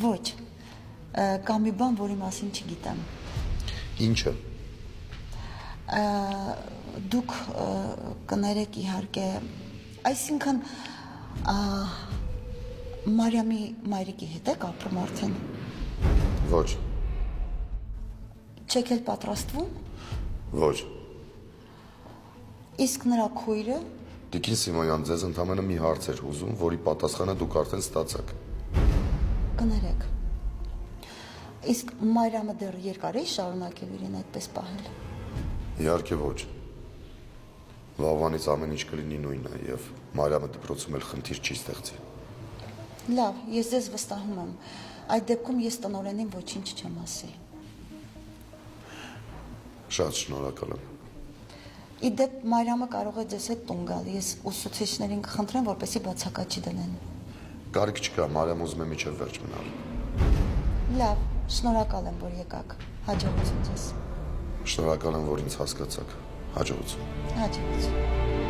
Ոչ, կա մի բան, որի մասին չգիտեմ։ Ինչը։ Դուք կներեք իհարկե, այսինքն Մարիամի մայրիկի հետ եք ապրում արդեն։ Ոչ, Չեք էլ պատրաստվում։ ոչ։ Իսկ նրա քույրը։ Տիկին Սիմոնյան, ձեզ ընդամենը մի հարց էր ուզում, որի պատասխանը դուք արդեն ստացաք։ Կներեք։ Իսկ Մարիամը դեռ երկար է շարունակել իրեն այդպես պահել։ Իհարկե ոչ։ Վաղվանից ամեն ինչ կլինի նույնը եւ Մարիամը դպրոցում էլ խնդիր չի ստեղծի։ Լավ, ես ձեզ վստահում եմ։ Այդ դեպքում ես տնօրենին ոչինչ չեմ ասի։ Շատ շնորհակալ եմ։ Իդեպ Մարիամը կարող է ձեզ հետ տուն գալ։ Ես ուսուցիչներին կխնդրեմ, որպեսզի բացակայ չդնեն։ Կարիք չկա, Մարիամ ուզում է մինչև վերջ մնալ։ Լավ, շնորհակալ եմ, որ եկաք։ Հաջողություն ձեզ։ Շնորհակալ եմ, որ ինձ հասկացաք։ Հաջողություն։ Հաջողություն։